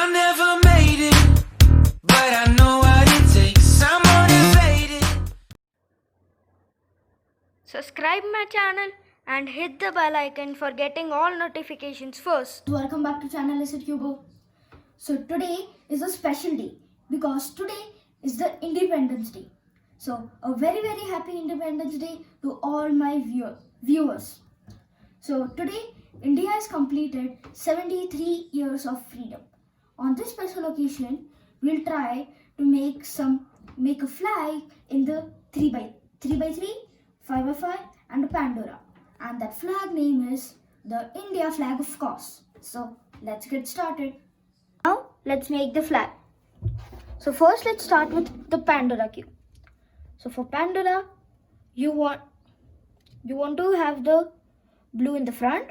I never made it, but I know what it takes. I'm motivated. Subscribe my channel and hit the bell icon for getting all notifications first. Welcome back to channel Is It Hugo. So today is a special day because today is the Independence Day. So a very happy Independence Day to all my viewers. So today India has completed 73 years of freedom. On this special occasion, we'll try to make a flag in the 3x3, 5x5 and a Pandora. And that flag name is the India flag, of course. So let's get started. Now let's make the flag. So first let's start with the Pandora cube. So for Pandora, you want to have the blue in the front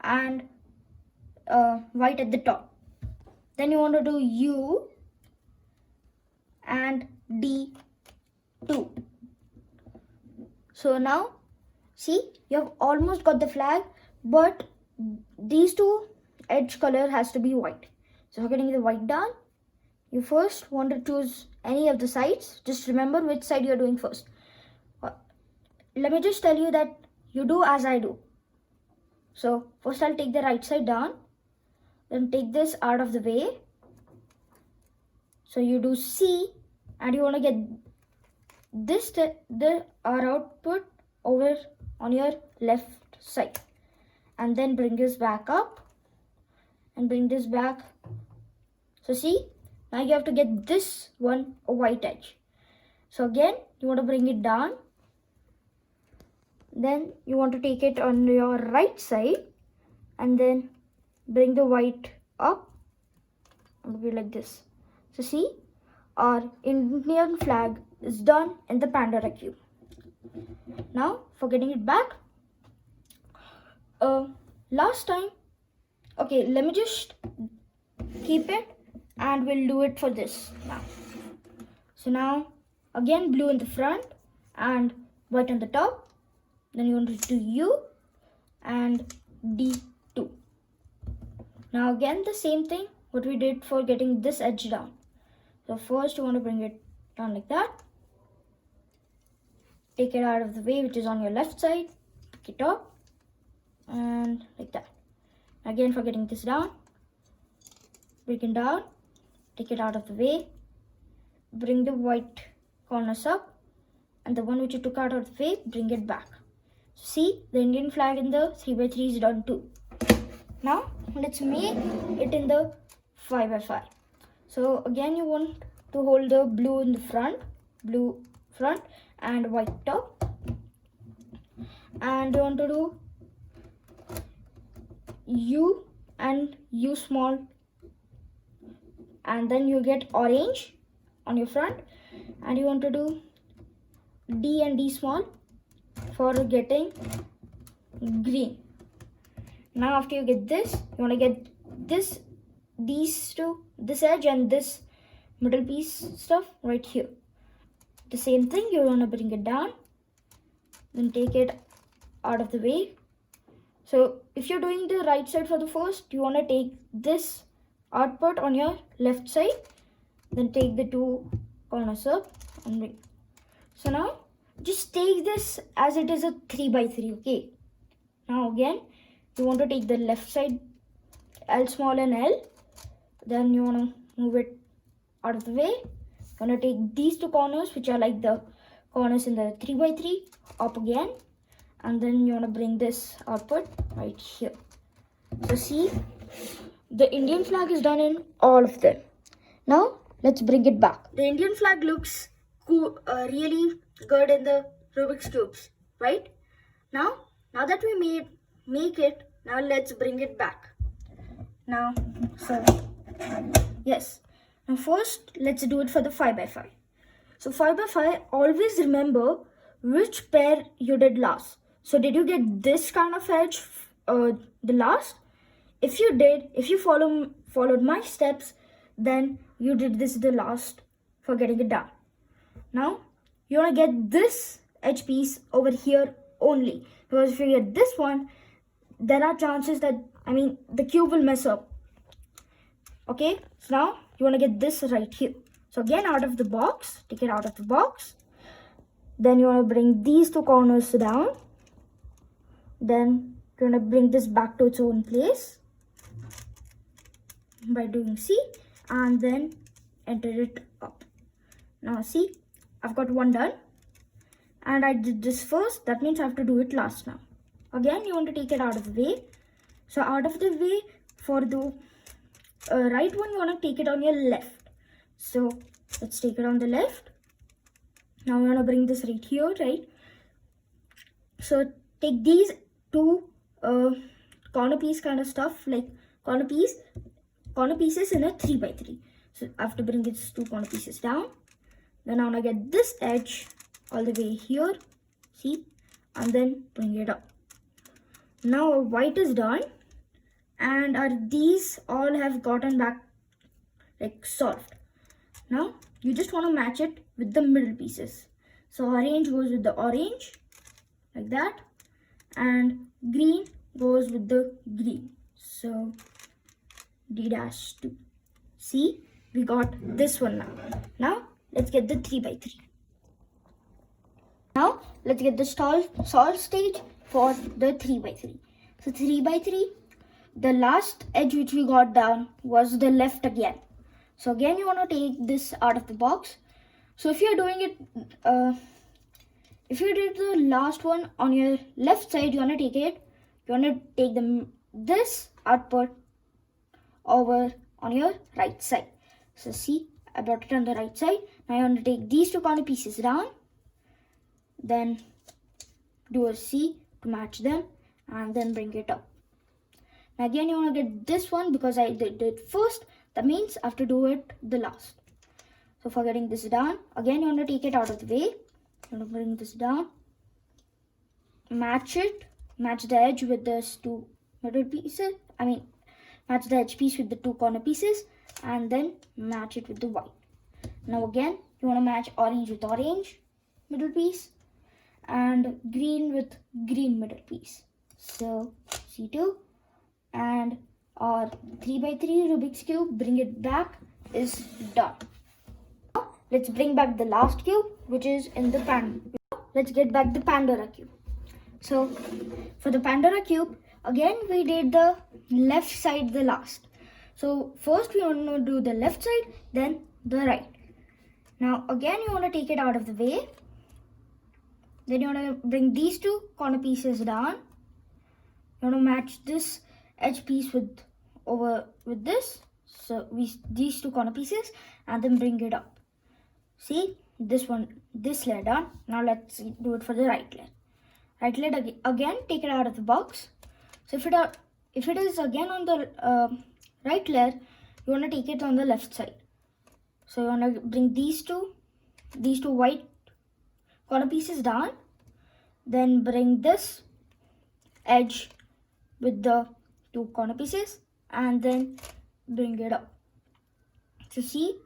and white at the top. Then you want to do U and D2. So now see, you have almost got the flag, but these two edge color has to be white. So for getting the white down, you first want to choose any of the sides. Just remember which side you're doing first. Let me just tell you that you do as I do. So first I'll take the right side down, then take this out of the way. So you do C, and you want to get this our output over on your left side, and then bring this back up and bring this back. So see, now you have to get this one a white edge. So again, you want to bring it down. Then you want to take it on your right side and then bring the white up. It'll be like this. So see, our Indian flag is done in the Pandora cube. Now for getting it back, last time, okay, let me just keep it and we'll do it for this now. So now again, blue in the front and white on the top. Then you want to do U and D2. Now again the same thing what we did for getting this edge down. So first you want to bring it down like that. Take it out of the way, which is on your left side. Pick it up and like that. Again for getting this down, bring it down, take it out of the way, bring the white corners up, and the one which you took out of the way, bring it back. See, the Indian flag in the 3x3 is done too. Now let's make it in the 5x5. So again you want to hold the blue in the front, and white top, and you want to do U and U small, and then you get orange on your front, and you want to do D and D small for getting green. Now after you get this, you want to get these two, this edge and this middle piece stuff right here. The same thing, you want to bring it down, then take it out of the way. So if you're doing the right side for the first, you want to take this output on your left side, then take the two corners up and bring. So now just take this as it is a 3x3, okay? Now again, you want to take the left side, L small and L, then you want to move it out of the way. You want to take these two corners, which are like the corners in the 3x3, up again, and then you want to bring this output right here. So see, the Indian flag is done in all of them. Now let's bring it back. The Indian flag looks cool, really good in the Rubik's cubes, right? Now that we make it, now let's bring it back. Now, so yes. Now first, let's do it for the 5x5. So 5x5, always remember which pair you did last. So did you get this kind of edge the last? If you did, if you followed my steps, then you did this the last for getting it down. Now you want to get this edge piece over here only, because if you get this one, there are chances that the cube will mess up. Okay, so now you want to get this right here. So again, out of the box, take it out of the box. Then you want to bring these two corners down. Then you're going to bring this back to its own place by doing C, and then enter it up. Now see, I've got one done, and I did this first. That means I have to do it last now. Again, you want to take it out of the way. So out of the way, for the right one, you want to take it on your left. So let's take it on the left. Now we want to bring this right here, right? So take these two corner piece kind of stuff, like corner pieces in a 3x3. So I have to bring these two corner pieces down. Then I want to get this edge all the way here, see, and then bring it up. Now our white is done, and these all have gotten back like solved. Now you just want to match it with the middle pieces. So orange goes with the orange, like that, and green goes with the green. So D-2. See, we got this one now. Now let's get the 3x3. Now let's get the solve stage for the 3x3. So 3x3, the last edge which we got down was the left again. So again, you want to take this out of the box. So if you're doing it, if you did the last one on your left side, you want to take this output over on your right side. So see, I brought it on the right side. Now I want to take these two corner pieces down, then do a C to match them, and then bring it up. Now again, you want to get this one because I did it first. That means I have to do it the last. So for getting this down, again you want to take it out of the way. You want to bring this down, match the edge with these two middle pieces. Match the edge piece with the two corner pieces, and then match it with the white. Now again, you want to match orange with orange middle piece and green with green middle piece. So C2, and our 3x3 Rubik's cube, bring it back, is done. Now let's bring back the last cube, which is in the Pandora. Let's get back the Pandora cube. So for the Pandora cube, again we did the left side the last. So first we want to do the left side, then the right. Now again, you want to take it out of the way. Then you want to bring these two corner pieces down. You want to match this edge piece with this. So these two corner pieces, and then bring it up. See, this layer done. Now let's do it for the right layer. Right layer again, take it out of the box. So if it is again on the right layer, you want to take it on the left side. So you want to bring these two white corner pieces down, then bring this edge with the two corner pieces, and then bring it up. So see,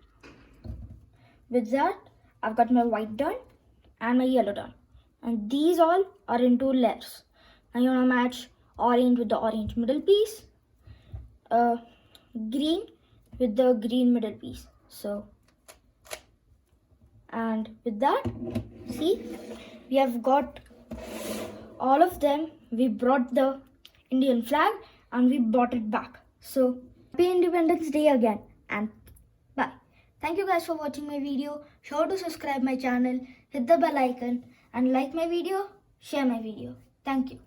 with that, I've got my white done and my yellow done, and these all are in two layers. Now you want to match orange with the orange middle piece, green with the green middle piece. So, and with that, see, we have got all of them. We brought the Indian flag and we brought it back. So happy Independence Day again, and bye. Thank you guys for watching my video. Sure to subscribe my channel, hit the bell icon, and like my video, share my video. Thank you.